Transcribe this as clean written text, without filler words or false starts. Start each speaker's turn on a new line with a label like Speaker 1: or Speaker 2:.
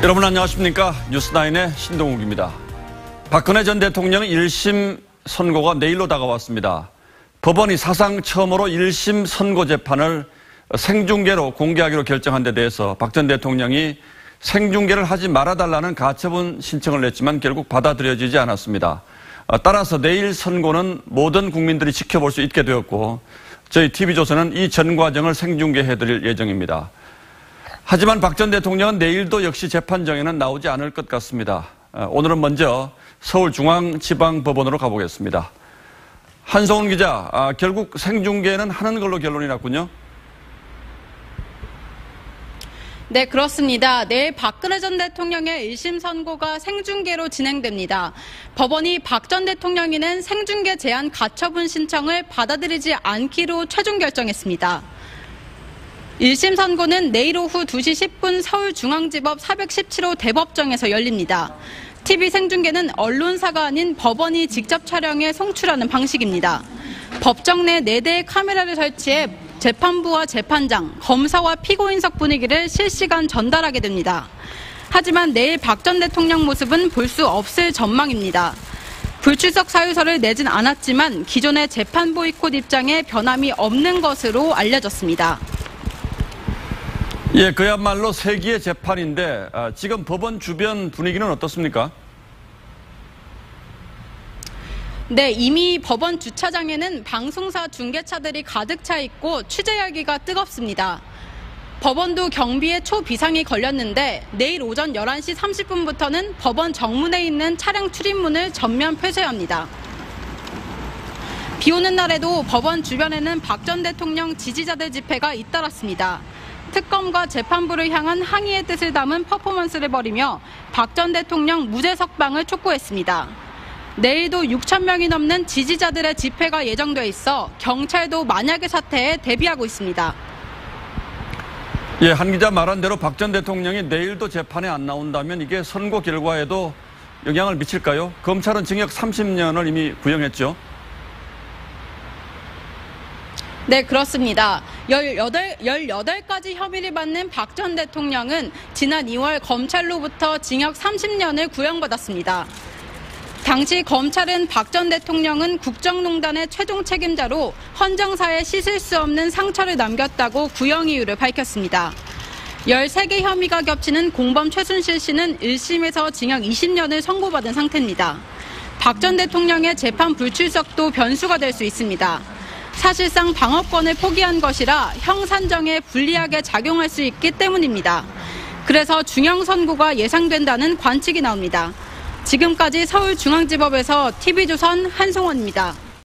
Speaker 1: 여러분 안녕하십니까? 뉴스나인의 신동욱입니다. 박근혜 전 대통령의 1심 선고가 내일로 다가왔습니다. 법원이 사상 처음으로 1심 선고 재판을 생중계로 공개하기로 결정한 데 대해서 박 전 대통령이 생중계를 하지 말아달라는 가처분 신청을 냈지만 결국 받아들여지지 않았습니다. 따라서 내일 선고는 모든 국민들이 지켜볼 수 있게 되었고 저희 TV조선은 이 전 과정을 생중계해드릴 예정입니다. 하지만 박 전 대통령은 내일도 역시 재판정에는 나오지 않을 것 같습니다. 오늘은 먼저 서울중앙지방법원으로 가보겠습니다. 한성훈 기자, 결국 생중계는 하는 걸로 결론이 났군요.
Speaker 2: 네, 그렇습니다. 내일 박근혜 전 대통령의 1심 선고가 생중계로 진행됩니다. 법원이 박 전 대통령이 낸 생중계 제한 가처분 신청을 받아들이지 않기로 최종 결정했습니다. 1심 선고는 내일 오후 2시 10분 서울중앙지법 417호 대법정에서 열립니다. TV 생중계는 언론사가 아닌 법원이 직접 촬영해 송출하는 방식입니다. 법정 내 4대의 카메라를 설치해 재판부와 재판장, 검사와 피고인석 분위기를 실시간 전달하게 됩니다. 하지만 내일 박 전 대통령 모습은 볼 수 없을 전망입니다. 불출석 사유서를 내진 않았지만 기존의 재판 보이콧 입장에 변함이 없는 것으로 알려졌습니다.
Speaker 1: 예, 그야말로 세기의 재판인데 지금 법원 주변 분위기는 어떻습니까?
Speaker 2: 네, 이미 법원 주차장에는 방송사 중계차들이 가득 차 있고 취재 열기가 뜨겁습니다. 법원도 경비에 초비상이 걸렸는데 내일 오전 11시 30분부터는 법원 정문에 있는 차량 출입문을 전면 폐쇄합니다. 비 오는 날에도 법원 주변에는 박 전 대통령 지지자들 집회가 잇따랐습니다. 특검과 재판부를 향한 항의의 뜻을 담은 퍼포먼스를 벌이며 박 전 대통령 무죄 석방을 촉구했습니다. 내일도 6천 명이 넘는 지지자들의 집회가 예정돼 있어 경찰도 만약의 사태에 대비하고 있습니다.
Speaker 1: 예, 한 기자 말한 대로 박 전 대통령이 내일도 재판에 안 나온다면 이게 선고 결과에도 영향을 미칠까요? 검찰은 징역 30년을 이미 구형했죠.
Speaker 2: 네, 그렇습니다. 18가지 혐의를 받는 박 전 대통령은 지난 2월 검찰로부터 징역 30년을 구형받았습니다. 당시 검찰은 박 전 대통령은 국정농단의 최종 책임자로 헌정사에 씻을 수 없는 상처를 남겼다고 구형 이유를 밝혔습니다. 13개 혐의가 겹치는 공범 최순실 씨는 1심에서 징역 20년을 선고받은 상태입니다. 박 전 대통령의 재판 불출석도 변수가 될 수 있습니다. 사실상 방어권을 포기한 것이라 형산정에 불리하게 작용할 수 있기 때문입니다. 그래서 중형 선고가 예상된다는 관측이 나옵니다. 지금까지 서울중앙지법에서 TV조선 한송원입니다.